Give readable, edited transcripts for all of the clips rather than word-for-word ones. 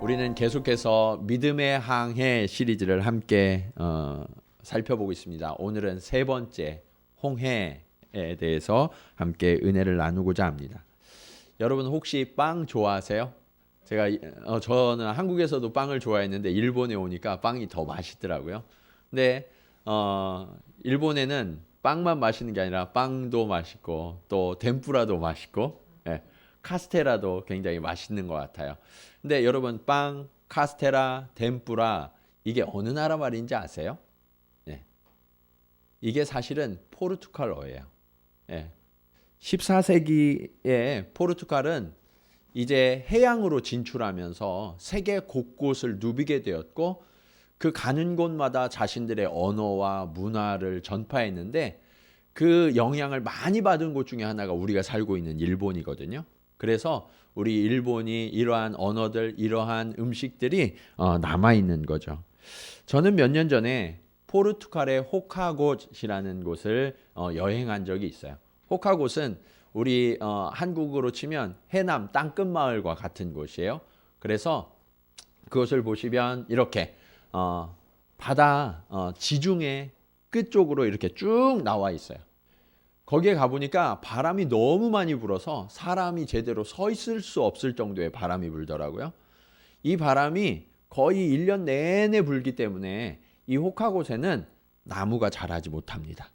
우리는 계속해서 믿음의 항해 시리즈를 함께 살펴보고 있습니다. 오늘은 세 번째 홍해에 대해서 함께 은혜를 나누고자 합니다. 여러분 혹시 빵 좋아하세요? 저는 한국에서도 빵을 좋아했는데 일본에 오니까 빵이 더 맛있더라고요. 근데 일본에는 빵만 맛있는 게 아니라 빵도 맛있고 또 덴푸라도 맛있고 카스테라도 굉장히 맛있는 것 같아요. 근데 여러분 빵, 카스테라, 덴푸라 이게 어느 나라 말인지 아세요? 이게 사실은 포르투갈어예요. 14세기에 포르투갈은 이제 해양으로 진출하면서 세계 곳곳을 누비게 되었고 그 가는 곳마다 자신들의 언어와 문화를 전파했는데 그 영향을 많이 받은 곳 중에 하나가 우리가 살고 있는 일본이거든요. 그래서 우리 일본이 이러한 언어들, 이러한 음식들이 남아있는 거죠. 저는 몇 년 전에 포르투갈의 호카곳이라는 곳을 여행한 적이 있어요. 호카곳은 우리 한국으로 치면 해남 땅끝마을과 같은 곳이에요. 그래서 그것을 보시면 이렇게 바다 지중해 끝쪽으로 이렇게 쭉 나와 있어요. 거기에 가보니까 바람이 너무 많이 불어서 사람이 제대로 서 있을 수 없을 정도의 바람이 불더라고요. 이 바람이 거의 1년 내내 불기 때문에 이 호카곳에는 나무가 자라지 못합니다.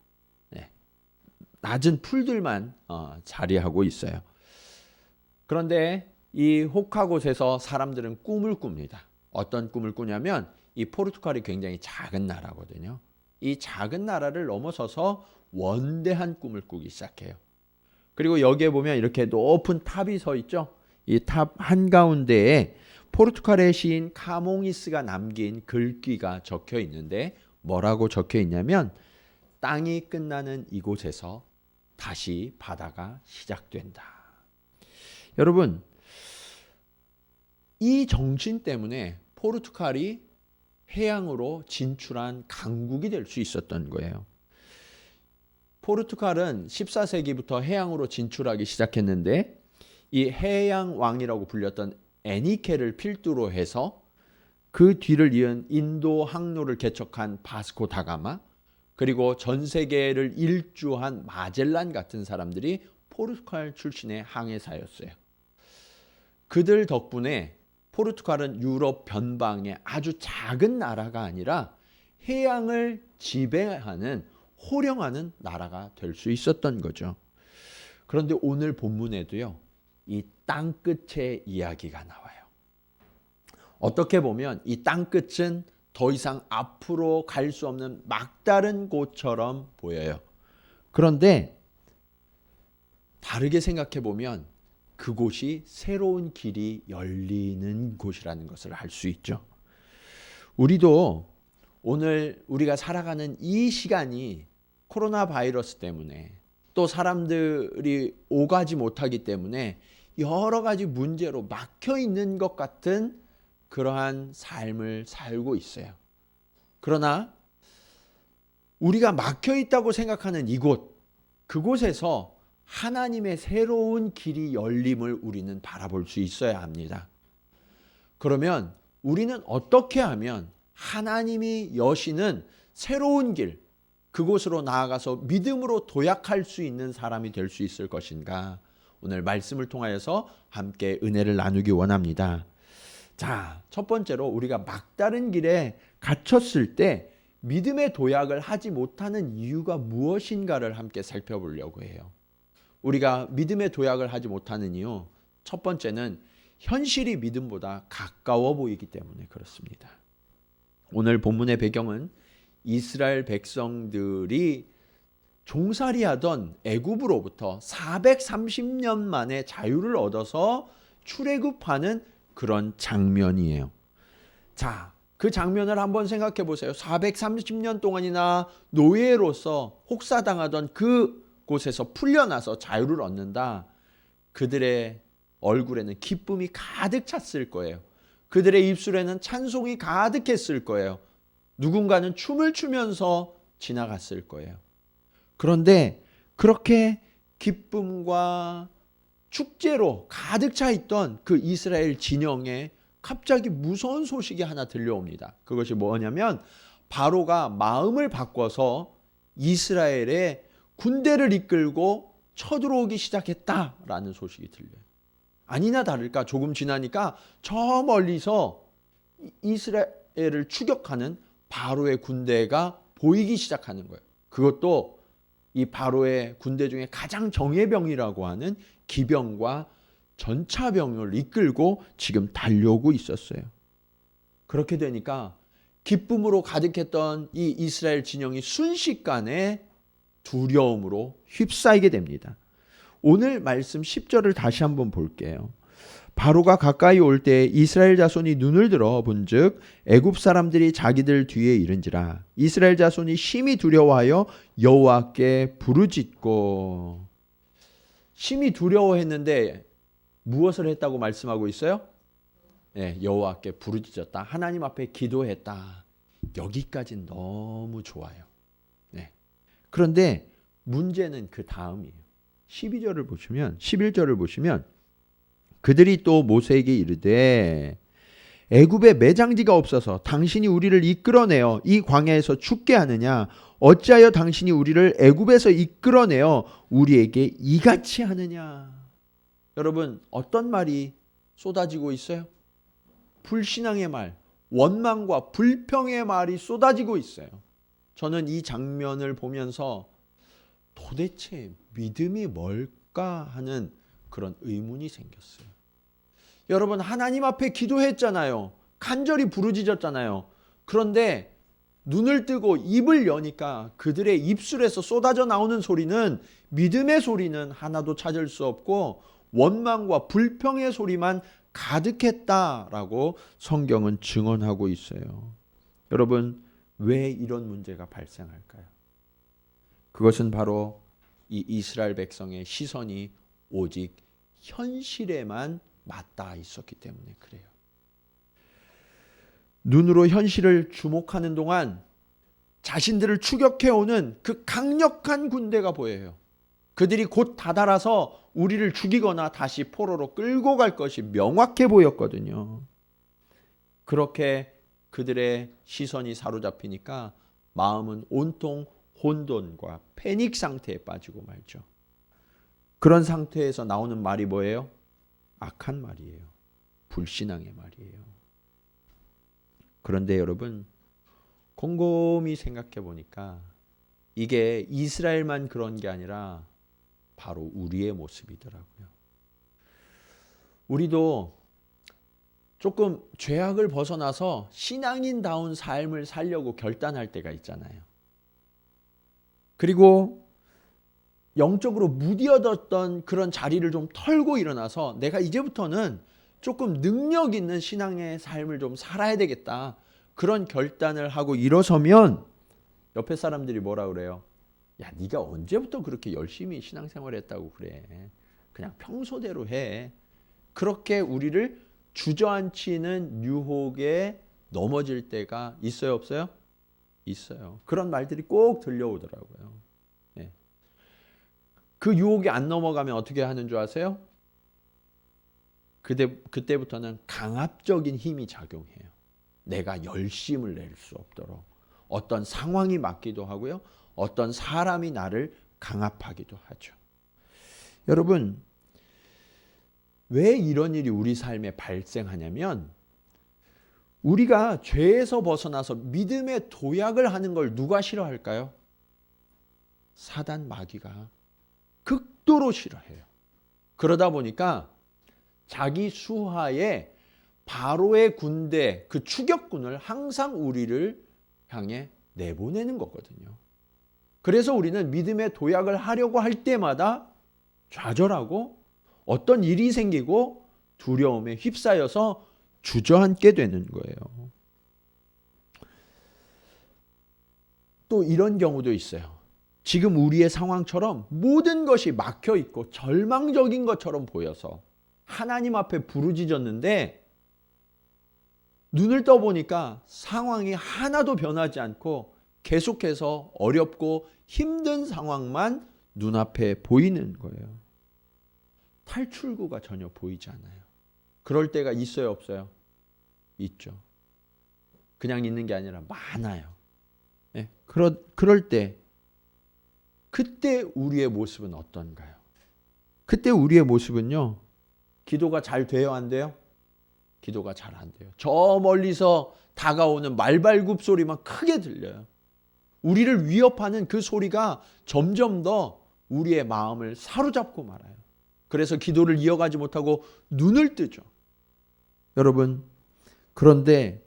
낮은 풀들만 자리하고 있어요. 그런데 이 호카곳에서 사람들은 꿈을 꿉니다. 어떤 꿈을 꾸냐면 이 포르투갈이 굉장히 작은 나라거든요. 이 작은 나라를 넘어서서 원대한 꿈을 꾸기 시작해요. 그리고 여기에 보면 이렇게 높은 탑이 서 있죠. 이 탑 한가운데에 포르투갈의 시인 카몽이스가 남긴 글귀가 적혀 있는데 뭐라고 적혀 있냐면 땅이 끝나는 이곳에서 다시 바다가 시작된다. 여러분, 이 정신 때문에 포르투갈이 해양으로 진출한 강국이 될 수 있었던 거예요. 포르투갈은 14세기부터 해양으로 진출하기 시작했는데 이 해양 왕이라고 불렸던 에니케를 필두로 해서 그 뒤를 이은 인도 항로를 개척한 바스코 다가마 그리고 전 세계를 일주한 마젤란 같은 사람들이 포르투갈 출신의 항해사였어요. 그들 덕분에 포르투갈은 유럽 변방의 아주 작은 나라가 아니라 해양을 지배하는 호령하는 나라가 될 수 있었던 거죠. 그런데 오늘 본문에도요, 이 땅끝의 이야기가 나와요. 어떻게 보면 이 땅끝은 더 이상 앞으로 갈 수 없는 막다른 곳처럼 보여요. 그런데 다르게 생각해 보면 그곳이 새로운 길이 열리는 곳이라는 것을 알 수 있죠. 우리도 오늘 우리가 살아가는 이 시간이 코로나 바이러스 때문에 또 사람들이 오가지 못하기 때문에 여러 가지 문제로 막혀 있는 것 같은 그러한 삶을 살고 있어요. 그러나 우리가 막혀 있다고 생각하는 이곳, 그곳에서 하나님의 새로운 길이 열림을 우리는 바라볼 수 있어야 합니다. 그러면 우리는 어떻게 하면 하나님이 여시는 새로운 길, 그곳으로 나아가서 믿음으로 도약할 수 있는 사람이 될 수 있을 것인가? 오늘 말씀을 통하여서 함께 은혜를 나누기 원합니다. 자, 첫 번째로 우리가 막다른 길에 갇혔을 때 믿음의 도약을 하지 못하는 이유가 무엇인가를 함께 살펴보려고 해요. 우리가 믿음의 도약을 하지 못하는 이유, 첫 번째는 현실이 믿음보다 가까워 보이기 때문에 그렇습니다. 오늘 본문의 배경은 이스라엘 백성들이 종살이하던 애굽으로부터 430년 만에 자유를 얻어서 출애굽하는 그런 장면이에요. 자, 그 장면을 한번 생각해 보세요. 430년 동안이나 노예로서 혹사당하던 그곳에서 풀려나서 자유를 얻는다. 그들의 얼굴에는 기쁨이 가득 찼을 거예요. 그들의 입술에는 찬송이 가득했을 거예요. 누군가는 춤을 추면서 지나갔을 거예요. 그런데 그렇게 기쁨과 축제로 가득 차 있던 그 이스라엘 진영에 갑자기 무서운 소식이 하나 들려옵니다. 그것이 뭐냐면 바로가 마음을 바꿔서 이스라엘의 군대를 이끌고 쳐들어오기 시작했다라는 소식이 들려요. 아니나 다를까 조금 지나니까 저 멀리서 이스라엘을 추격하는 바로의 군대가 보이기 시작하는 거예요. 그것도 이 바로의 군대 중에 가장 정예병이라고 하는 기병과 전차병을 이끌고 지금 달려오고 있었어요. 그렇게 되니까 기쁨으로 가득했던 이 이스라엘 진영이 순식간에 두려움으로 휩싸이게 됩니다. 오늘 말씀 10절을 다시 한번 볼게요. 바로가 가까이 올 때 이스라엘 자손이 눈을 들어 본즉 애굽 사람들이 자기들 뒤에 이른지라. 이스라엘 자손이 심히 두려워하여 여호와께 부르짖고. 심히 두려워했는데 무엇을 했다고 말씀하고 있어요? 네, 여호와께 부르짖었다. 하나님 앞에 기도했다. 여기까지는 너무 좋아요. 네. 그런데 문제는 그 다음이에요. 12절을 보시면 11절을 보시면 그들이 또 모세에게 이르되 애굽에 매장지가 없어서 당신이 우리를 이끌어내어 이 광야에서 죽게 하느냐? 어찌하여 당신이 우리를 애굽에서 이끌어내어 우리에게 이같이 하느냐? 여러분, 어떤 말이 쏟아지고 있어요? 불신앙의 말, 원망과 불평의 말이 쏟아지고 있어요. 저는 이 장면을 보면서 도대체 믿음이 뭘까 하는 그런 의문이 생겼어요. 여러분, 하나님 앞에 기도했잖아요. 간절히 부르짖었잖아요. 그런데 눈을 뜨고 입을 여니까 그들의 입술에서 쏟아져 나오는 소리는, 믿음의 소리는 하나도 찾을 수 없고 원망과 불평의 소리만 가득했다라고 성경은 증언하고 있어요. 여러분, 왜 이런 문제가 발생할까요? 그것은 바로 이 이스라엘 백성의 시선이 오직 현실에만 맞닿아 있었기 때문에 그래요. 눈으로 현실을 주목하는 동안 자신들을 추격해오는 그 강력한 군대가 보여요. 그들이 곧 다다라서 우리를 죽이거나 다시 포로로 끌고 갈 것이 명확해 보였거든요. 그렇게 그들의 시선이 사로잡히니까 마음은 온통 혼돈과 패닉 상태에 빠지고 말죠. 그런 상태에서 나오는 말이 뭐예요? 악한 말이에요. 불신앙의 말이에요. 그런데 여러분, 곰곰이 생각해 보니까 이게 이스라엘만 그런 게 아니라 바로 우리의 모습이더라고요. 우리도 조금 죄악을 벗어나서 신앙인다운 삶을 살려고 결단할 때가 있잖아요. 그리고 영적으로 무디어졌던 그런 자리를 좀 털고 일어나서 내가 이제부터는 조금 능력 있는 신앙의 삶을 좀 살아야 되겠다. 그런 결단을 하고 일어서면 옆에 사람들이 뭐라 그래요? 야, 네가 언제부터 그렇게 열심히 신앙생활 했다고 그래. 그냥 평소대로 해. 그렇게 우리를 주저앉히는 유혹에 넘어질 때가 있어요, 없어요? 있어요. 그런 말들이 꼭 들려오더라고요. 예. 그 유혹이 안 넘어가면 어떻게 하는 줄 아세요? 그때부터는 강압적인 힘이 작용해요. 내가 열심을 낼 수 없도록. 어떤 상황이 맞기도 하고요. 어떤 사람이 나를 강압하기도 하죠. 여러분, 왜 이런 일이 우리 삶에 발생하냐면 우리가 죄에서 벗어나서 믿음의 도약을 하는 걸 누가 싫어할까요? 사단 마귀가 극도로 싫어해요. 그러다 보니까 자기 수하에 바로의 군대, 그 추격군을 항상 우리를 향해 내보내는 거거든요. 그래서 우리는 믿음의 도약을 하려고 할 때마다 좌절하고 어떤 일이 생기고 두려움에 휩싸여서 주저앉게 되는 거예요. 또 이런 경우도 있어요. 지금 우리의 상황처럼 모든 것이 막혀 있고 절망적인 것처럼 보여서 하나님 앞에 부르짖었는데 눈을 떠보니까 상황이 하나도 변하지 않고 계속해서 어렵고 힘든 상황만 눈앞에 보이는 거예요. 탈출구가 전혀 보이지 않아요. 그럴 때가 있어요, 없어요? 있죠. 그냥 있는 게 아니라 많아요. 예? 그럴 때 그때 우리의 모습은 어떤가요? 그때 우리의 모습은요. 기도가 잘 돼요, 안 돼요? 기도가 잘 안 돼요. 저 멀리서 다가오는 말발굽 소리만 크게 들려요. 우리를 위협하는 그 소리가 점점 더 우리의 마음을 사로잡고 말아요. 그래서 기도를 이어가지 못하고 눈을 뜨죠. 여러분, 그런데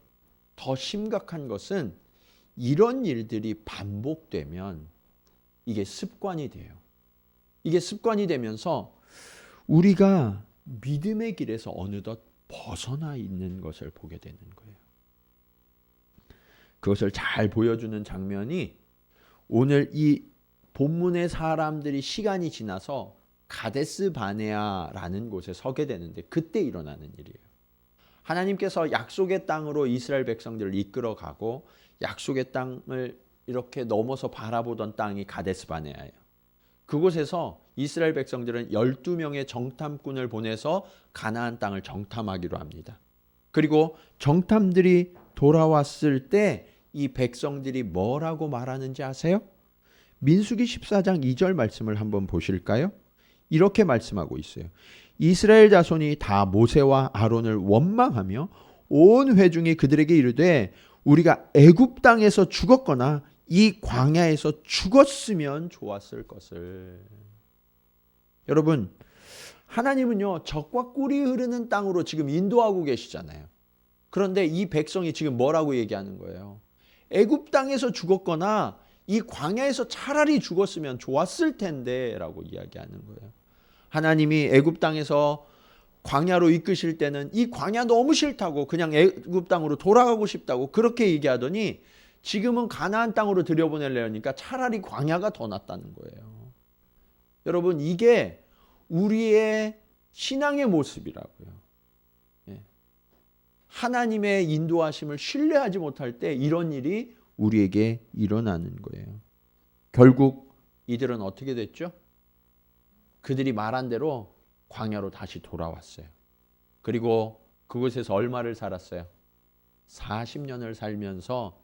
더 심각한 것은 이런 일들이 반복되면 이게 습관이 돼요. 이게 습관이 되면서 우리가 믿음의 길에서 어느덧 벗어나 있는 것을 보게 되는 거예요. 그것을 잘 보여주는 장면이 오늘 이 본문의 사람들이 시간이 지나서 가데스 바네아라는 곳에 서게 되는데 그때 일어나는 일이에요. 하나님께서 약속의 땅으로 이스라엘 백성들을 이끌어가고 약속의 땅을 이렇게 넘어서 바라보던 땅이 가데스 바네아예요. 그곳에서 이스라엘 백성들은 12명의 정탐꾼을 보내서 가나안 땅을 정탐하기로 합니다. 그리고 정탐들이 돌아왔을 때 이 백성들이 뭐라고 말하는지 아세요? 민수기 14장 2절 말씀을 한번 보실까요? 이렇게 말씀하고 있어요. 이스라엘 자손이 다 모세와 아론을 원망하며 온 회중이 그들에게 이르되 우리가 애굽 땅에서 죽었거나 이 광야에서 죽었으면 좋았을 것을. 여러분, 하나님은요 적과 꿀이 흐르는 땅으로 지금 인도하고 계시잖아요. 그런데 이 백성이 지금 뭐라고 얘기하는 거예요? 애굽 땅에서 죽었거나 이 광야에서 차라리 죽었으면 좋았을 텐데 라고 이야기하는 거예요. 하나님이 애굽 땅에서 광야로 이끄실 때는 이 광야 너무 싫다고 그냥 애굽 땅으로 돌아가고 싶다고 그렇게 얘기하더니 지금은 가나안 땅으로 들여보내려니까 차라리 광야가 더 낫다는 거예요. 여러분, 이게 우리의 신앙의 모습이라고요. 하나님의 인도하심을 신뢰하지 못할 때 이런 일이 우리에게 일어나는 거예요. 결국 이들은 어떻게 됐죠? 그들이 말한 대로 광야로 다시 돌아왔어요. 그리고 그곳에서 얼마를 살았어요? 40년을 살면서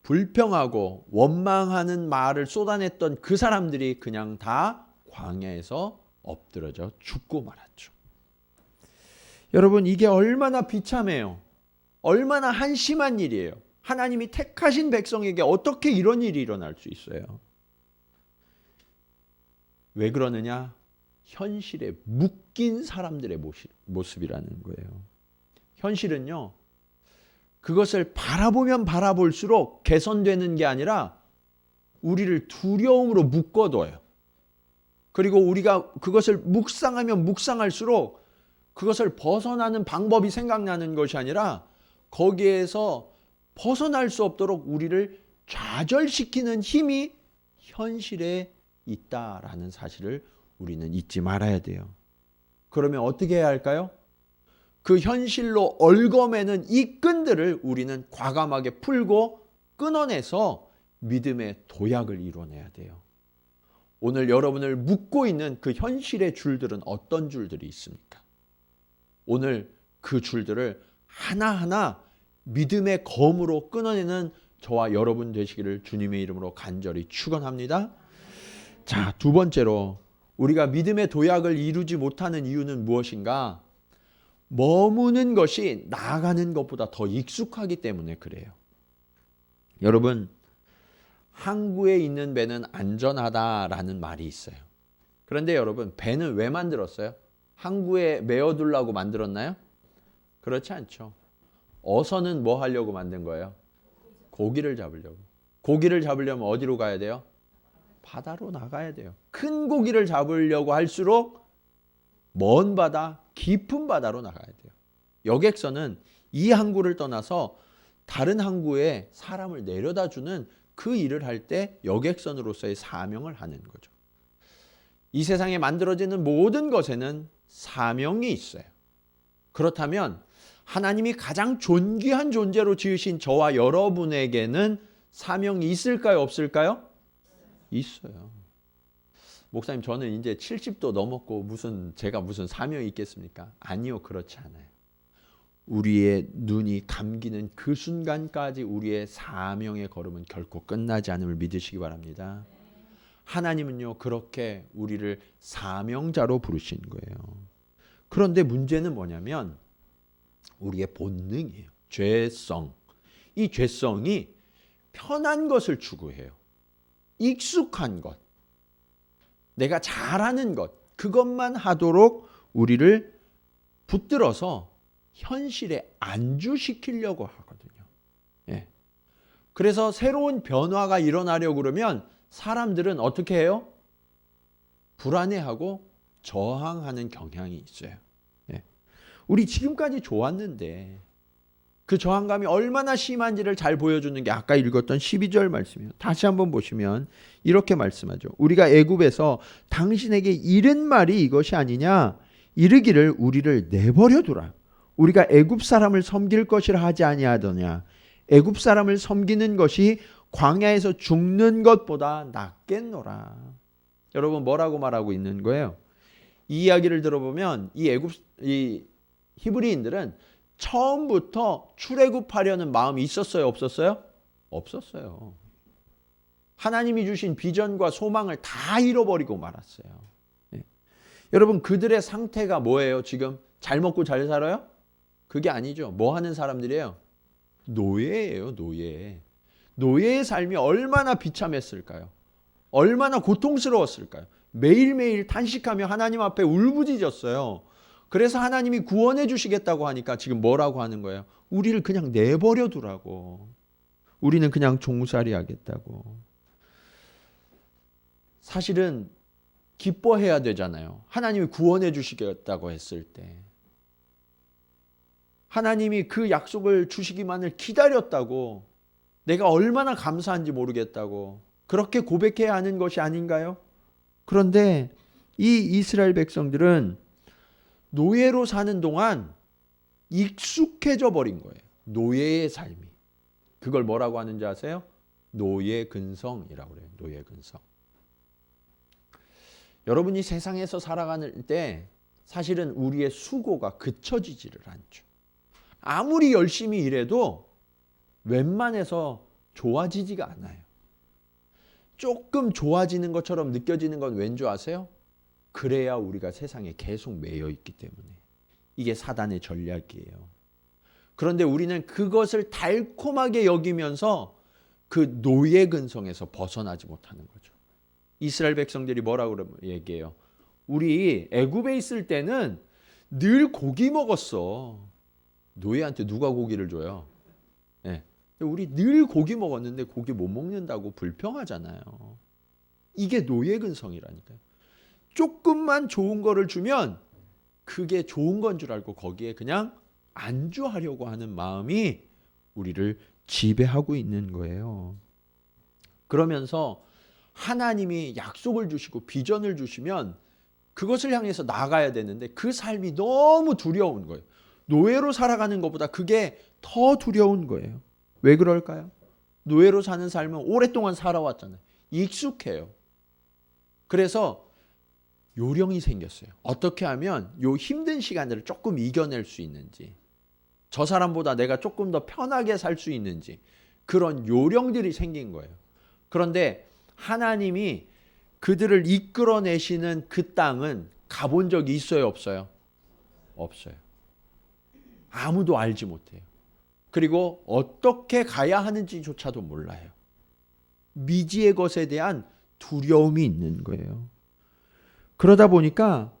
불평하고 원망하는 말을 쏟아냈던 그 사람들이 그냥 다 광야에서 엎드러져 죽고 말았죠. 여러분, 이게 얼마나 비참해요. 얼마나 한심한 일이에요. 하나님이 택하신 백성에게 어떻게 이런 일이 일어날 수 있어요? 왜 그러느냐? 현실에 묶인 사람들의 모습이라는 거예요. 현실은요, 그것을 바라보면 바라볼수록 개선되는 게 아니라 우리를 두려움으로 묶어둬요. 그리고 우리가 그것을 묵상하면 묵상할수록 그것을 벗어나는 방법이 생각나는 것이 아니라 거기에서 벗어날 수 없도록 우리를 좌절시키는 힘이 현실에 있다라는 사실을 우리는 잊지 말아야 돼요. 그러면 어떻게 해야 할까요? 그 현실로 얽어매는 이 끈들을 우리는 과감하게 풀고 끊어내서 믿음의 도약을 이뤄내야 돼요. 오늘 여러분을 묶고 있는 그 현실의 줄들은 어떤 줄들이 있습니까? 오늘 그 줄들을 하나하나 믿음의 검으로 끊어내는 저와 여러분 되시기를 주님의 이름으로 간절히 축원합니다. 자, 두 번째로 우리가 믿음의 도약을 이루지 못하는 이유는 무엇인가? 머무는 것이 나아가는 것보다 더 익숙하기 때문에 그래요. 여러분, 항구에 있는 배는 안전하다라는 말이 있어요. 그런데 여러분, 배는 왜 만들었어요? 항구에 메어두려고 만들었나요? 그렇지 않죠. 어선은 뭐 하려고 만든 거예요? 고기를 잡으려고. 고기를 잡으려면 어디로 가야 돼요? 바다로 나가야 돼요. 큰 고기를 잡으려고 할수록 먼 바다, 깊은 바다로 나가야 돼요. 여객선은 이 항구를 떠나서 다른 항구에 사람을 내려다 주는 그 일을 할 때 여객선으로서의 사명을 하는 거죠. 이 세상에 만들어지는 모든 것에는 사명이 있어요. 그렇다면 하나님이 가장 존귀한 존재로 지으신 저와 여러분에게는 사명이 있을까요? 없을까요? 있어요. 목사님, 저는 이제 70도 넘었고 제가 무슨 사명이 있겠습니까? 아니요, 그렇지 않아요. 우리의 눈이 감기는 그 순간까지 우리의 사명의 걸음은 결코 끝나지 않음을 믿으시기 바랍니다. 하나님은요, 그렇게 우리를 사명자로 부르신 거예요. 그런데 문제는 뭐냐면 우리의 본능이에요. 죄성. 이 죄성이 편한 것을 추구해요. 익숙한 것, 내가 잘하는 것, 그것만 하도록 우리를 붙들어서 현실에 안주시키려고 하거든요. 예. 그래서 새로운 변화가 일어나려고 그러면 사람들은 어떻게 해요? 불안해하고 저항하는 경향이 있어요. 예. 우리 지금까지 좋았는데 그 저항감이 얼마나 심한지를 잘 보여주는 게 아까 읽었던 12절 말씀이에요. 다시 한번 보시면 이렇게 말씀하죠. 우리가 애굽에서 당신에게 이른 말이 이것이 아니냐, 이르기를 우리를 내버려 두라. 우리가 애굽 사람을 섬길 것이라 하지 아니하더냐. 애굽 사람을 섬기는 것이 광야에서 죽는 것보다 낫겠노라. 여러분, 뭐라고 말하고 있는 거예요? 이 이야기를 들어보면 이 히브리인들은 처음부터 출애굽하려는 마음이 있었어요, 없었어요? 없었어요. 하나님이 주신 비전과 소망을 다 잃어버리고 말았어요. 네. 여러분, 그들의 상태가 뭐예요? 지금 잘 먹고 잘 살아요? 그게 아니죠. 뭐 하는 사람들이에요? 노예예요, 노예. 노예의 삶이 얼마나 비참했을까요? 얼마나 고통스러웠을까요? 매일매일 탄식하며 하나님 앞에 울부짖었어요. 그래서 하나님이 구원해 주시겠다고 하니까 지금 뭐라고 하는 거예요? 우리를 그냥 내버려 두라고. 우리는 그냥 종살이 하겠다고. 사실은 기뻐해야 되잖아요. 하나님이 구원해 주시겠다고 했을 때. 하나님이 그 약속을 주시기만을 기다렸다고. 내가 얼마나 감사한지 모르겠다고. 그렇게 고백해야 하는 것이 아닌가요? 그런데 이 이스라엘 백성들은 노예로 사는 동안 익숙해져 버린 거예요. 노예의 삶이. 그걸 뭐라고 하는지 아세요? 노예근성이라고 그래요. 노예근성. 여러분이 세상에서 살아가는 때 사실은 우리의 수고가 그쳐지지를 않죠. 아무리 열심히 일해도 웬만해서 좋아지지가 않아요. 조금 좋아지는 것처럼 느껴지는 건 왠지 아세요? 그래야 우리가 세상에 계속 매여 있기 때문에. 이게 사단의 전략이에요. 그런데 우리는 그것을 달콤하게 여기면서 그 노예 근성에서 벗어나지 못하는 거죠. 이스라엘 백성들이 뭐라고 얘기해요? 우리 애굽에 있을 때는 늘 고기 먹었어. 노예한테 누가 고기를 줘요? 네. 우리 늘 고기 먹었는데 고기 못 먹는다고 불평하잖아요. 이게 노예 근성이라니까요. 조금만 좋은 거를 주면 그게 좋은 건 줄 알고 거기에 그냥 안주하려고 하는 마음이 우리를 지배하고 있는 거예요. 그러면서 하나님이 약속을 주시고 비전을 주시면 그것을 향해서 나가야 되는데 그 삶이 너무 두려운 거예요. 노예로 살아가는 것보다 그게 더 두려운 거예요. 왜 그럴까요? 노예로 사는 삶은 오랫동안 살아왔잖아요. 익숙해요. 그래서 요령이 생겼어요. 어떻게 하면 요 힘든 시간들을 조금 이겨낼 수 있는지, 저 사람보다 내가 조금 더 편하게 살 수 있는지, 그런 요령들이 생긴 거예요. 그런데 하나님이 그들을 이끌어내시는 그 땅은 가본 적이 있어요, 없어요? 없어요. 아무도 알지 못해요. 그리고 어떻게 가야 하는지조차도 몰라요. 미지의 것에 대한 두려움이 있는 거예요. 그러다 보니까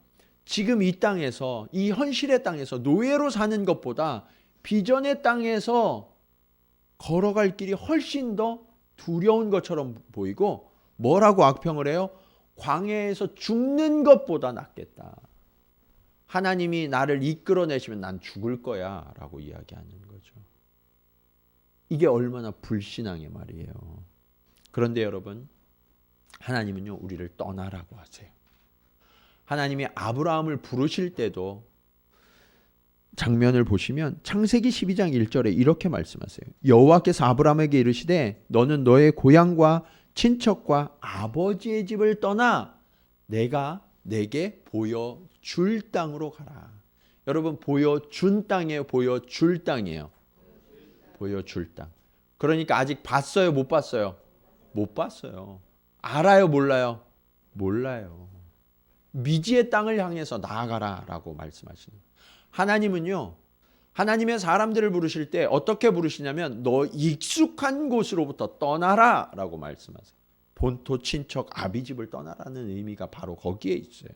지금 이 땅에서, 이 현실의 땅에서 노예로 사는 것보다 비전의 땅에서 걸어갈 길이 훨씬 더 두려운 것처럼 보이고, 뭐라고 악평을 해요? 광야에서 죽는 것보다 낫겠다. 하나님이 나를 이끌어내시면 난 죽을 거야 라고 이야기하는 거죠. 이게 얼마나 불신앙의 말이에요. 그런데 여러분, 하나님은요, 우리를 떠나라고 하세요. 하나님이 아브라함을 부르실 때도 장면을 보시면 창세기 12장 1절에 이렇게 말씀하세요. 여호와께서 아브라함에게 이르시되 너는 너의 고향과 친척과 아버지의 집을 떠나 내가 내게 보여줄 땅으로 가라. 여러분 보여준 땅이에요, 보여줄 땅이에요? 보여줄 땅. 그러니까 아직 봤어요, 못 봤어요? 못 봤어요. 알아요, 몰라요? 몰라요. 미지의 땅을 향해서 나아가라라고 말씀하시는 거예요. 하나님은요, 하나님의 사람들을 부르실 때 어떻게 부르시냐면 너 익숙한 곳으로부터 떠나라라고 말씀하세요. 본토 친척 아비집을 떠나라는 의미가 바로 거기에 있어요.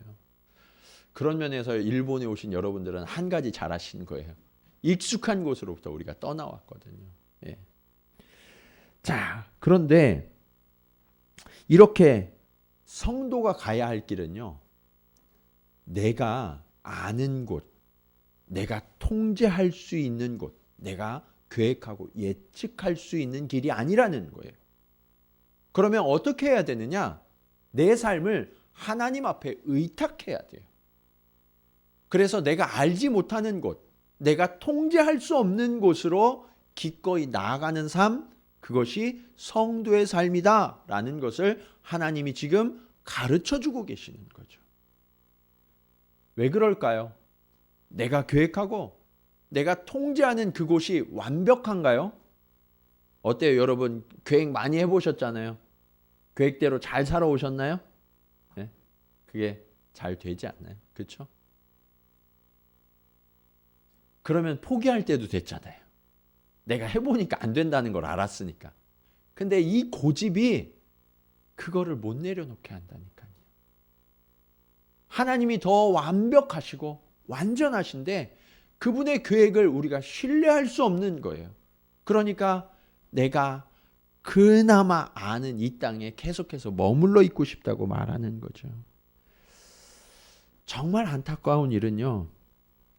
그런 면에서 일본에 오신 여러분들은 한 가지 잘하신 거예요. 익숙한 곳으로부터 우리가 떠나왔거든요. 예. 자, 그런데 이렇게 성도가 가야 할 길은요, 내가 아는 곳, 내가 통제할 수 있는 곳, 내가 계획하고 예측할 수 있는 길이 아니라는 거예요. 그러면 어떻게 해야 되느냐? 내 삶을 하나님 앞에 의탁해야 돼요. 그래서 내가 알지 못하는 곳, 내가 통제할 수 없는 곳으로 기꺼이 나아가는 삶, 그것이 성도의 삶이다 라는 것을 하나님이 지금 가르쳐주고 계시는 거죠. 왜 그럴까요? 내가 계획하고 내가 통제하는 그곳이 완벽한가요? 어때요, 여러분? 계획 많이 해보셨잖아요. 계획대로 잘 살아오셨나요? 네? 그게 잘 되지 않나요? 그렇죠? 그러면 포기할 때도 됐잖아요. 내가 해보니까 안 된다는 걸 알았으니까. 근데 이 고집이 그거를 못 내려놓게 한다니까요. 하나님이 더 완벽하시고 완전하신데 그분의 계획을 우리가 신뢰할 수 없는 거예요. 그러니까 내가 그나마 아는 이 땅에 계속해서 머물러 있고 싶다고 말하는 거죠. 정말 안타까운 일은요,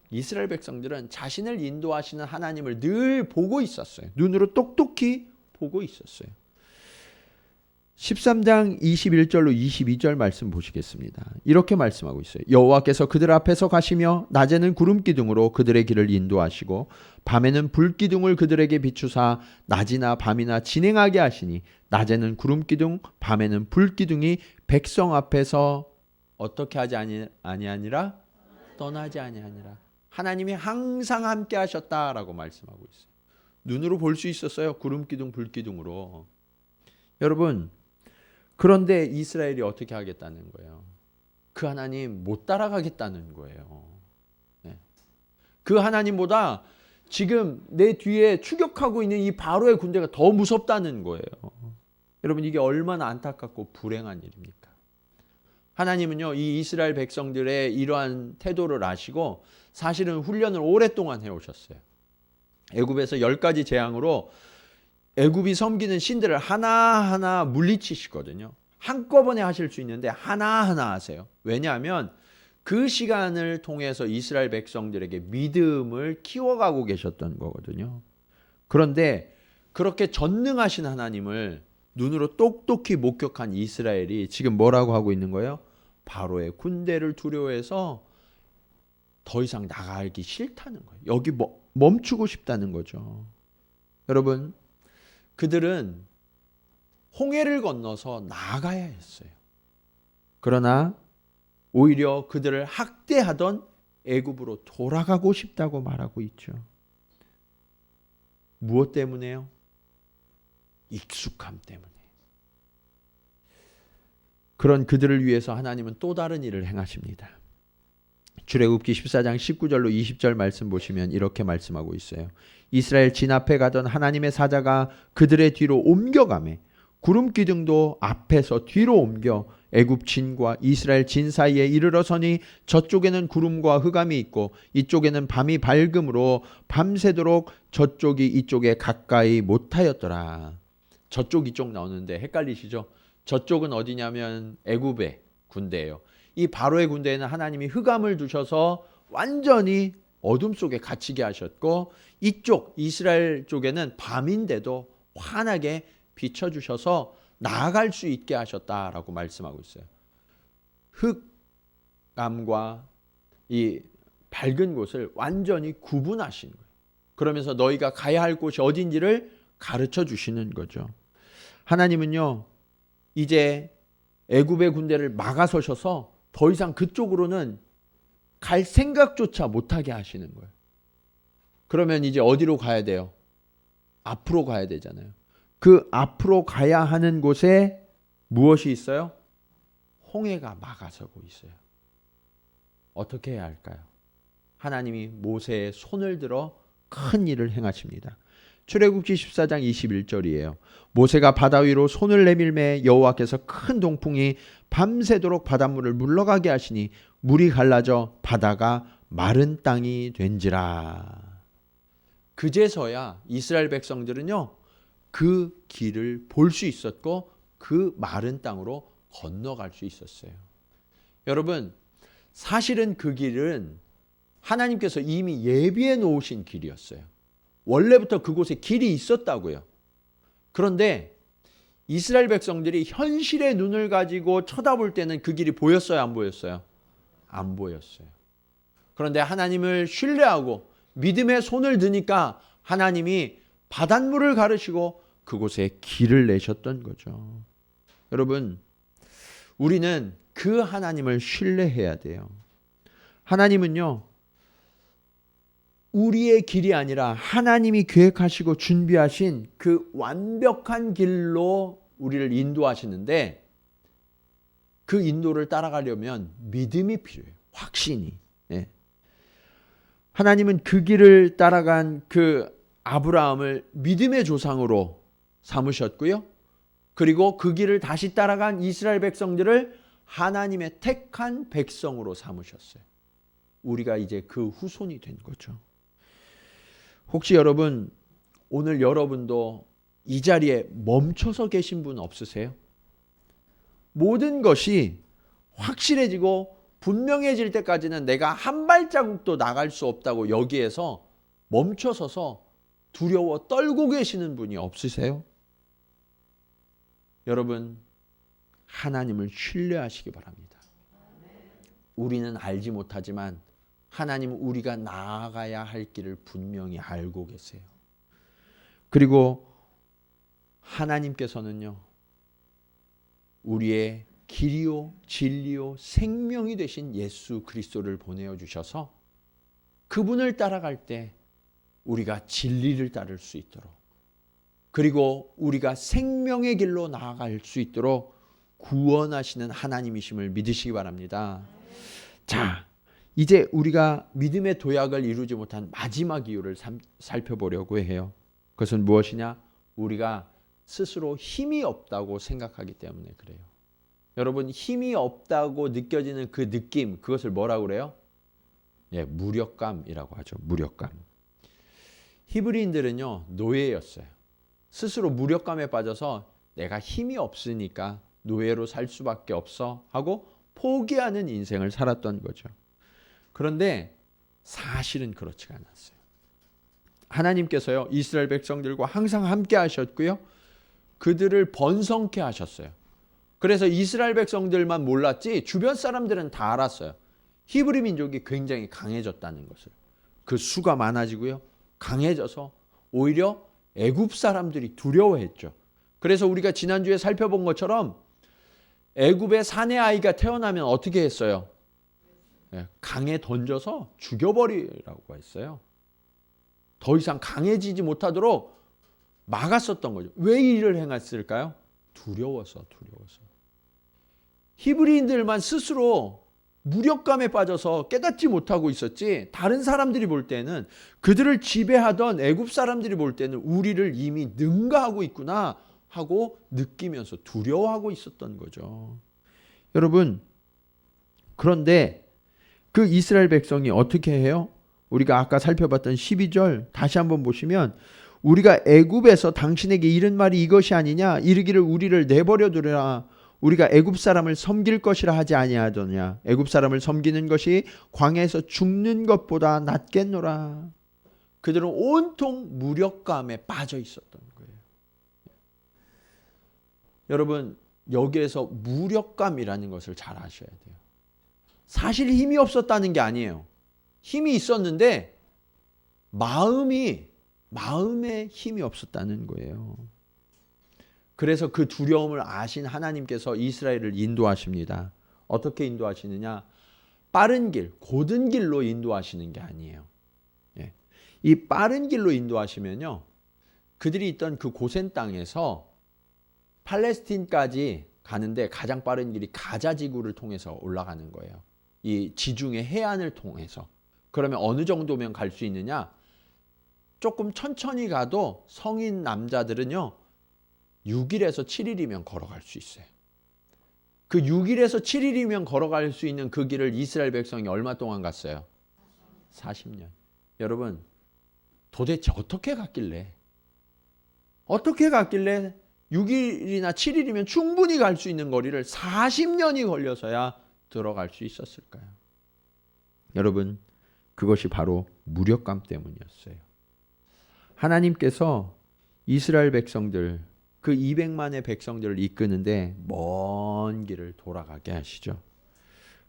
이스라엘 백성들은 자신을 인도하시는 하나님을 늘 보고 있었어요. 눈으로 똑똑히 보고 있었어요. 13장 21절로 22절 말씀 보시겠습니다. 이렇게 말씀하고 있어요. 여호와께서 그들 앞에서 가시며 낮에는 구름 기둥으로 그들의 길을 인도하시고 밤에는 불 기둥을 그들에게 비추사 낮이나 밤이나 진행하게 하시니 낮에는 구름 기둥 밤에는 불 기둥이 백성 앞에서 어떻게 하지 아니하니라? 떠나지 아니하니라. 하나님이 항상 함께 하셨다라고 말씀하고 있어요. 눈으로 볼 수 있었어요. 구름 기둥 불 기둥으로. 여러분, 그런데 이스라엘이 어떻게 하겠다는 거예요? 그 하나님 못 따라가겠다는 거예요. 네. 그 하나님보다 지금 내 뒤에 추격하고 있는 이 바로의 군대가 더 무섭다는 거예요. 여러분, 이게 얼마나 안타깝고 불행한 일입니까? 하나님은요, 이 이스라엘 백성들의 이러한 태도를 아시고 사실은 훈련을 오랫동안 해오셨어요. 애굽에서 10가지 재앙으로 애굽이 섬기는 신들을 하나하나 물리치시거든요. 한꺼번에 하실 수 있는데 하나하나 하세요. 왜냐하면 그 시간을 통해서 이스라엘 백성들에게 믿음을 키워가고 계셨던 거거든요. 그런데 그렇게 전능하신 하나님을 눈으로 똑똑히 목격한 이스라엘이 지금 뭐라고 하고 있는 거예요? 바로의 군대를 두려워해서 더 이상 나가기 싫다는 거예요. 여기 멈추고 싶다는 거죠. 여러분, 그들은 홍해를 건너서 나가야 했어요. 그러나 오히려 그들을 학대하던 애굽으로 돌아가고 싶다고 말하고 있죠. 무엇 때문에요? 익숙함 때문에. 그런 그들을 위해서 하나님은 또 다른 일을 행하십니다. 출애굽기 14장 19절로 20절 말씀 보시면 이렇게 말씀하고 있어요. 이스라엘 진 앞에 가던 하나님의 사자가 그들의 뒤로 옮겨가매 구름 기둥도 앞에서 뒤로 옮겨 애굽 진과 이스라엘 진 사이에 이르러 서니 저쪽에는 구름과 흑암이 있고 이쪽에는 밤이 밝음으로 밤새도록 저쪽이 이쪽에 가까이 못하였더라. 저쪽 이쪽 나오는데 헷갈리시죠? 저쪽은 어디냐면 애굽의 군대예요. 이 바로의 군대에는 하나님이 흑암을 두셔서 완전히 어둠 속에 갇히게 하셨고 이쪽 이스라엘 쪽에는 밤인데도 환하게 비춰주셔서 나아갈 수 있게 하셨다라고 말씀하고 있어요. 흑암과 이 밝은 곳을 완전히 구분하신 거예요. 그러면서 너희가 가야 할 곳이 어딘지를 가르쳐 주시는 거죠. 하나님은요, 이제 애굽의 군대를 막아서셔서 더 이상 그쪽으로는 갈 생각조차 못하게 하시는 거예요. 그러면 이제 어디로 가야 돼요? 앞으로 가야 되잖아요. 그 앞으로 가야 하는 곳에 무엇이 있어요? 홍해가 막아서고 있어요. 어떻게 해야 할까요? 하나님이 모세의 손을 들어 큰 일을 행하십니다. 출애굽기 14장 21절이에요. 모세가 바다 위로 손을 내밀매 여호와께서 큰 동풍이 밤새도록 바닷물을 물러가게 하시니 물이 갈라져 바다가 마른 땅이 된지라. 그제서야 이스라엘 백성들은요, 그 길을 볼 수 있었고 그 마른 땅으로 건너갈 수 있었어요. 여러분, 사실은 그 길은 하나님께서 이미 예비해 놓으신 길이었어요. 원래부터 그곳에 길이 있었다고요. 그런데 이스라엘 백성들이 현실의 눈을 가지고 쳐다볼 때는 그 길이 보였어요, 안 보였어요? 안 보였어요. 그런데 하나님을 신뢰하고 믿음의 손을 드니까 하나님이 바닷물을 가르시고 그곳에 길을 내셨던 거죠. 여러분, 우리는 그 하나님을 신뢰해야 돼요. 하나님은요, 우리의 길이 아니라 하나님이 계획하시고 준비하신 그 완벽한 길로 우리를 인도하시는데, 그 인도를 따라가려면 믿음이 필요해요. 확신이. 예. 하나님은 그 길을 따라간 그 아브라함을 믿음의 조상으로 삼으셨고요. 그리고 그 길을 다시 따라간 이스라엘 백성들을 하나님의 택한 백성으로 삼으셨어요. 우리가 이제 그 후손이 된 거죠. 혹시 여러분, 오늘 여러분도 이 자리에 멈춰서 계신 분 없으세요? 모든 것이 확실해지고 분명해질 때까지는 내가 한 발자국도 나갈 수 없다고 여기에서 멈춰서서 두려워 떨고 계시는 분이 없으세요? 여러분, 하나님을 신뢰하시기 바랍니다. 우리는 알지 못하지만 하나님은 우리가 나아가야 할 길을 분명히 알고 계세요. 그리고 하나님께서는요, 우리의 길이요 진리요 생명이 되신 예수 그리스도를 보내어 주셔서 그분을 따라갈 때 우리가 진리를 따를 수 있도록, 그리고 우리가 생명의 길로 나아갈 수 있도록 구원하시는 하나님이심을 믿으시기 바랍니다. 자, 이제 우리가 믿음의 도약을 이루지 못한 마지막 이유를 살펴보려고 해요. 그것은 무엇이냐? 우리가 스스로 힘이 없다고 생각하기 때문에 그래요. 여러분, 힘이 없다고 느껴지는 그 느낌, 그것을 뭐라고 그래요? 예, 무력감이라고 하죠. 무력감. 히브리인들은요, 노예였어요. 스스로 무력감에 빠져서 내가 힘이 없으니까 노예로 살 수밖에 없어 하고 포기하는 인생을 살았던 거죠. 그런데 사실은 그렇지가 않았어요. 하나님께서요, 이스라엘 백성들과 항상 함께 하셨고요, 그들을 번성케 하셨어요. 그래서 이스라엘 백성들만 몰랐지 주변 사람들은 다 알았어요. 히브리 민족이 굉장히 강해졌다는 것을. 그 수가 많아지고요, 강해져서 오히려 애굽 사람들이 두려워했죠. 그래서 우리가 지난주에 살펴본 것처럼 애굽의 사내 아이가 태어나면 어떻게 했어요? 강에 던져서 죽여버리라고 했어요. 더 이상 강해지지 못하도록 막았었던 거죠. 왜 이 일을 행했을까요? 두려워서. 히브리인들만 스스로 무력감에 빠져서 깨닫지 못하고 있었지, 다른 사람들이 볼 때는, 그들을 지배하던 애굽 사람들이 볼 때는 우리를 이미 능가하고 있구나 하고 느끼면서 두려워하고 있었던 거죠. 여러분, 그런데 그 이스라엘 백성이 어떻게 해요? 우리가 아까 살펴봤던 12절 다시 한번 보시면, 우리가 애굽에서 당신에게 이른 말이 이것이 아니냐, 이르기를 우리를 내버려 두라, 우리가 애굽 사람을 섬길 것이라 하지 아니하더냐, 애굽 사람을 섬기는 것이 광야에서 죽는 것보다 낫겠노라. 그들은 온통 무력감에 빠져 있었던 거예요. 여러분, 여기에서 무력감이라는 것을 잘 아셔야 돼요. 사실 힘이 없었다는 게 아니에요. 힘이 있었는데 마음에 힘이 없었다는 거예요. 그래서 그 두려움을 아신 하나님께서 이스라엘을 인도하십니다. 어떻게 인도하시느냐? 빠른 길, 곧은 길로 인도하시는 게 아니에요. 예. 이 빠른 길로 인도하시면요, 그들이 있던 그 고센 땅에서 팔레스틴까지 가는데 가장 빠른 길이 가자 지구를 통해서 올라가는 거예요. 이 지중해 해안을 통해서. 그러면 어느 정도면 갈 수 있느냐? 조금 천천히 가도 성인 남자들은요, 6일에서 7일이면 걸어갈 수 있어요. 그 6일에서 7일이면 걸어갈 수 있는 그 길을 이스라엘 백성이 얼마 동안 갔어요? 40년. 여러분, 도대체 어떻게 갔길래 6일이나 7일이면 충분히 갈 수 있는 거리를 40년이 걸려서야 들어갈 수 있었을까요? 여러분, 그것이 바로 무력감 때문이었어요. 하나님께서 이스라엘 백성들, 그 200만의 백성들을 이끄는데 먼 길을 돌아가게 하시죠.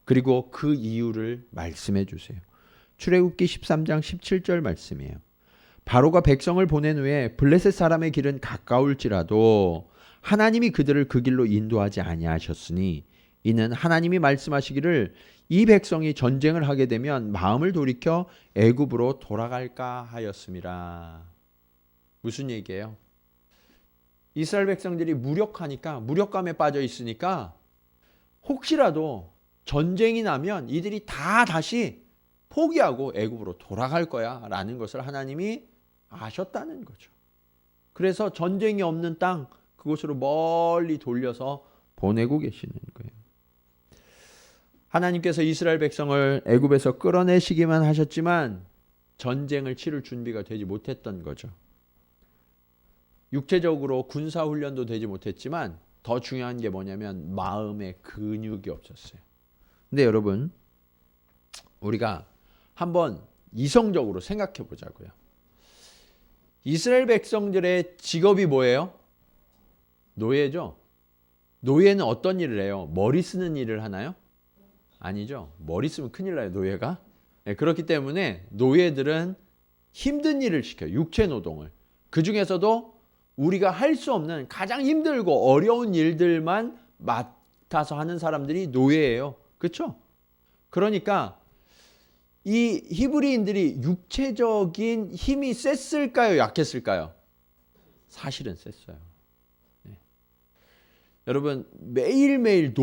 그리고 그 이유를 말씀해 주세요. 출애굽기 13장 17절 말씀이에요. 바로가 백성을 보낸 후에 블레셋 사람의 길은 가까울지라도 하나님이 그들을 그 길로 인도하지 아니하셨으니 이는 하나님이 말씀하시기를 이 백성이 전쟁을 하게 되면 마음을 돌이켜 애굽으로 돌아갈까 하였음이라. 무슨 얘기예요? 이스라엘 백성들이 무력하니까, 무력감에 빠져 있으니까 혹시라도 전쟁이 나면 이들이 다 다시 포기하고 애굽으로 돌아갈 거야 라는 것을 하나님이 아셨다는 거죠. 그래서 전쟁이 없는 땅, 그곳으로 멀리 돌려서 보내고 계시는 거예요. 하나님께서 이스라엘 백성을 애굽에서 끌어내시기만 하셨지만 전쟁을 치를 준비가 되지 못했던 거죠. 육체적으로 군사훈련도 되지 못했지만 더 중요한 게 뭐냐면 마음의 근육이 없었어요. 근데 여러분, 우리가 한번 이성적으로 생각해 보자고요. 이스라엘 백성들의 직업이 뭐예요? 노예죠. 노예는 어떤 일을 해요? 머리 쓰는 일을 하나요? 아니죠. 머리 쓰면 큰일 나요, 노예가. 네, 그렇기 때문에 노예들은 힘든 일을 시켜요. 육체 노동을. 그 중에서도 우리가 할 수 없는 가장 힘들고 어려운 일들만 맡아서 하는 사람들이 노예예요. 그렇죠? 그러니까 이 히브리인들이 육체적인 힘이 셌을까요? 약했을까요? 사실은 셌어요. 네. 여러분, 매일매일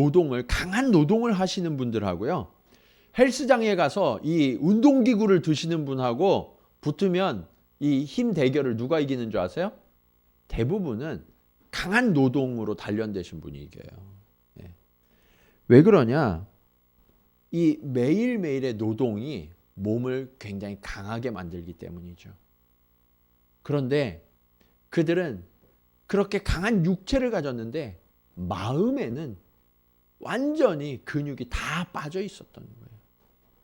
강한 노동을 하시는 분들하고요, 헬스장에 가서 이 운동기구를 드시는 분하고 붙으면 이 힘 대결을 누가 이기는 줄 아세요? 대부분은 강한 노동으로 단련되신 분이 이겨요. 네. 왜 그러냐? 이 매일매일의 노동이 몸을 굉장히 강하게 만들기 때문이죠. 그런데 그들은 그렇게 강한 육체를 가졌는데 마음에는 완전히 근육이 다 빠져 있었던 거예요.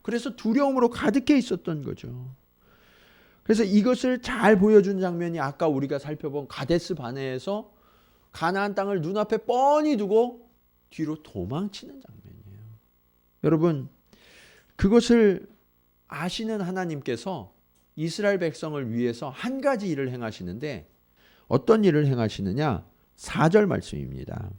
그래서 두려움으로 가득해 있었던 거죠. 그래서 이것을 잘 보여준 장면이 아까 우리가 살펴본 가데스 바네에서 가나안 땅을 눈앞에 뻔히 두고 뒤로 도망치는 장면이에요. 여러분, 그것을 아시는 하나님께서 이스라엘 백성을 위해서 한 가지 일을 행하시는데 어떤 일을 행하시느냐? 4절 말씀입니다.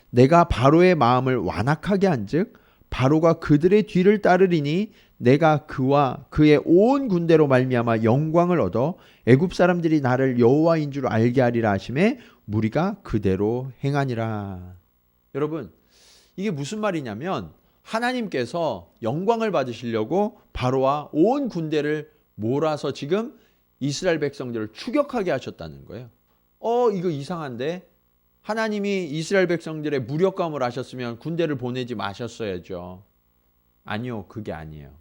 내가 바로의 마음을 완악하게 한즉 바로가 그들의 뒤를 따르리니 내가 그와 그의 온 군대로 말미암아 영광을 얻어 애굽 사람들이 나를 여호와인 줄 알게 하리라 하심에 무리가 그대로 행하니라. 여러분, 이게 무슨 말이냐면 하나님께서 영광을 받으시려고 바로와 온 군대를 몰아서 지금 이스라엘 백성들을 추격하게 하셨다는 거예요. 이거 이상한데? 하나님이 이스라엘 백성들의 무력감을 아셨으면 군대를 보내지 마셨어야죠. 아니요, 그게 아니에요.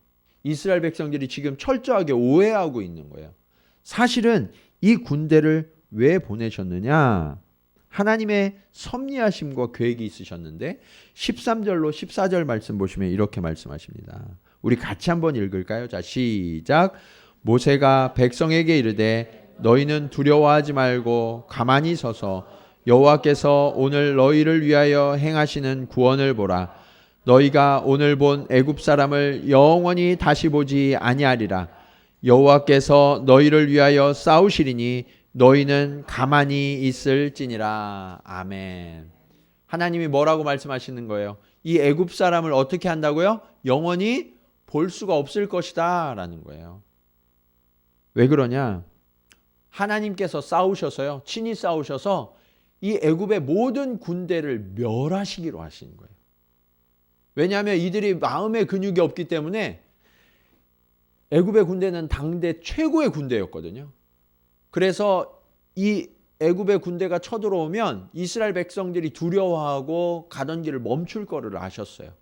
이스라엘 백성들이 지금 철저하게 오해하고 있는 거예요. 사실은 이 군대를 왜 보내셨느냐? 하나님의 섭리하심과 계획이 있으셨는데 13절로 14절 말씀 보시면 이렇게 말씀하십니다. 우리 같이 한번 읽을까요? 자, 시작. 모세가 백성에게 이르되 너희는 두려워하지 말고 가만히 서서 여호와께서 오늘 너희를 위하여 행하시는 구원을 보라. 너희가 오늘 본 애굽 사람을 영원히 다시 보지 아니하리라. 여호와께서 너희를 위하여 싸우시리니 너희는 가만히 있을지니라. 아멘. 하나님이 뭐라고 말씀하시는 거예요? 이 애굽 사람을 어떻게 한다고요? 영원히 볼 수가 없을 것이다 라는 거예요. 왜 그러냐? 하나님께서 싸우셔서요. 친히 싸우셔서 이 애굽의 모든 군대를 멸하시기로 하신 거예요. 왜냐하면 이들이 마음의 근육이 없기 때문에 애굽의 군대는 당대 최고의 군대였거든요. 그래서 이 애굽의 군대가 쳐들어오면 이스라엘 백성들이 두려워하고 가던 길을 멈출 거를 아셨어요.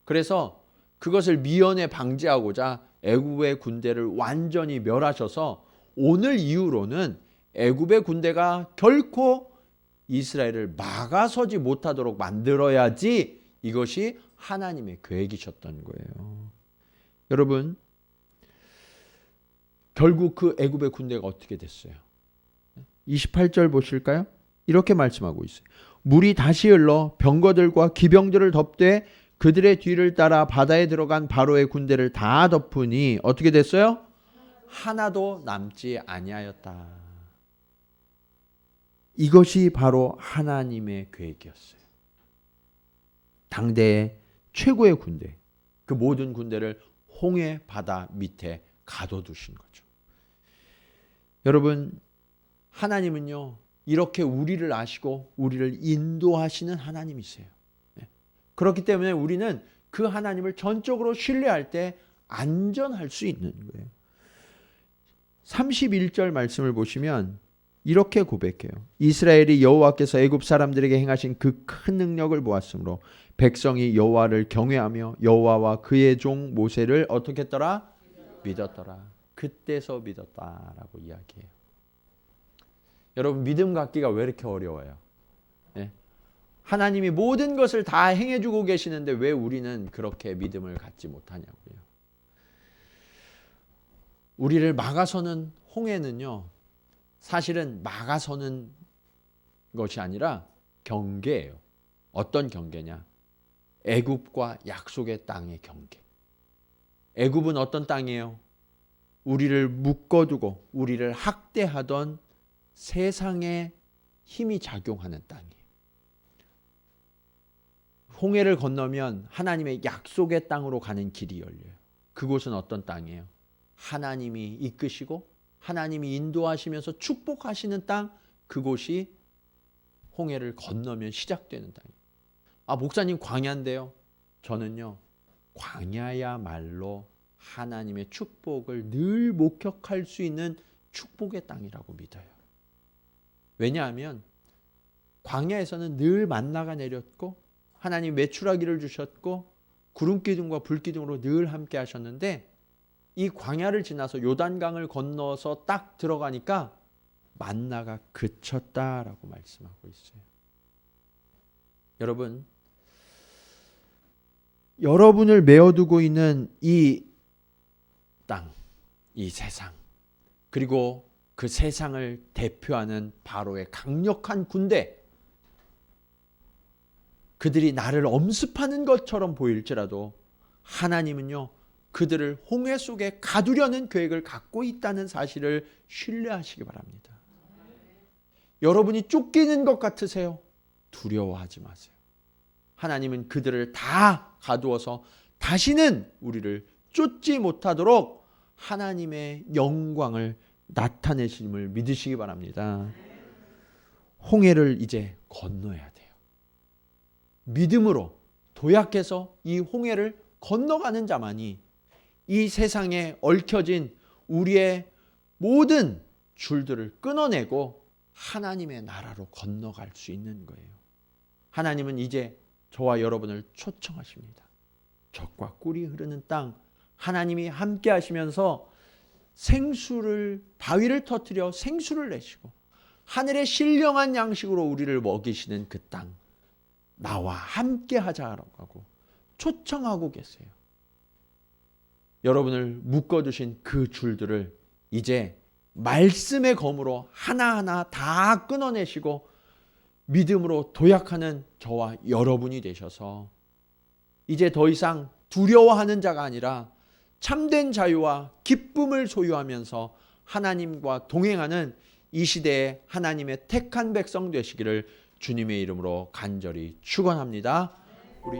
그래서 그것을 미연에 방지하고자 애굽의 군대를 완전히 멸하셔서 오늘 이후로는 애굽의 군대가 결코 이스라엘을 막아서지 못하도록 만들어야지 이것이 하나님의 계획이셨던 거예요. 여러분, 결국 그 애굽의 군대가 어떻게 됐어요? 28절 보실까요? 이렇게 말씀하고 있어요. 물이 다시 흘러 병거들과 기병들을 덮되 그들의 뒤를 따라 바다에 들어간 바로의 군대를 다 덮으니 어떻게 됐어요? 하나도 남지 아니하였다. 이것이 바로 하나님의 계획이었어요. 당대의 최고의 군대, 그 모든 군대를 홍해 바다 밑에 가둬두신 거죠. 여러분, 하나님은요, 이렇게 우리를 아시고 우리를 인도하시는 하나님이세요. 그렇기 때문에 우리는 그 하나님을 전적으로 신뢰할 때 안전할 수 있는 거예요. 31절 말씀을 보시면 이렇게 고백해요. 이스라엘이 여호와께서 애굽 사람들에게 행하신 그 큰 능력을 보았으므로 백성이 여호와를 경외하며 여호와와 그의 종 모세를 어떻게 했더라? 믿었더라. 그때서 믿었다라고 이야기해요. 여러분, 믿음 갖기가 왜 이렇게 어려워요? 네? 하나님이 모든 것을 다 행해주고 계시는데 왜 우리는 그렇게 믿음을 갖지 못하냐고요. 우리를 막아서는 홍해는요, 사실은 막아서는 것이 아니라 경계예요. 어떤 경계냐? 애굽과 약속의 땅의 경계. 애굽은 어떤 땅이에요? 우리를 묶어두고 우리를 학대하던 세상의 힘이 작용하는 땅이에요. 홍해를 건너면 하나님의 약속의 땅으로 가는 길이 열려요. 그곳은 어떤 땅이에요? 하나님이 이끄시고 하나님이 인도하시면서 축복하시는 땅, 그곳이 홍해를 건너면 시작되는 땅이에요. 아, 목사님 광야인데요. 저는요, 광야야말로 하나님의 축복을 늘 목격할 수 있는 축복의 땅이라고 믿어요. 왜냐하면 광야에서는 늘 만나가 내렸고 하나님 메추라기를 주셨고 구름기둥과 불기둥으로 늘 함께 하셨는데 이 광야를 지나서 요단강을 건너서 딱 들어가니까 만나가 그쳤다라고 말씀하고 있어요. 여러분, 여러분을 메어두고 있는 이 땅, 이 세상, 그리고 그 세상을 대표하는 바로의 강력한 군대, 그들이 나를 엄습하는 것처럼 보일지라도 하나님은요, 그들을 홍해 속에 가두려는 계획을 갖고 있다는 사실을 신뢰하시기 바랍니다. 여러분이 쫓기는 것 같으세요? 두려워하지 마세요. 하나님은 그들을 다 가두어서 다시는 우리를 쫓지 못하도록 하나님의 영광을 나타내심을 믿으시기 바랍니다. 홍해를 이제 건너야 돼요. 믿음으로 도약해서 이 홍해를 건너가는 자만이 이 세상에 얽혀진 우리의 모든 줄들을 끊어내고 하나님의 나라로 건너갈 수 있는 거예요. 하나님은 이제 저와 여러분을 초청하십니다. 젖과 꿀이 흐르는 땅, 하나님이 함께 하시면서 생수를, 바위를 터뜨려 생수를 내시고 하늘의 신령한 양식으로 우리를 먹이시는 그 땅, 나와 함께 하자라고 하고 초청하고 계세요. 여러분을 묶어두신 그 줄들을 이제 말씀의 검으로 하나하나 다 끊어내시고 믿음으로 도약하는 저와 여러분이 되셔서 이제 더 이상 두려워하는 자가 아니라 참된 자유와 기쁨을 소유하면서 하나님과 동행하는 이 시대에 하나님의 택한 백성 되시기를 주님의 이름으로 간절히 축원합니다. 우리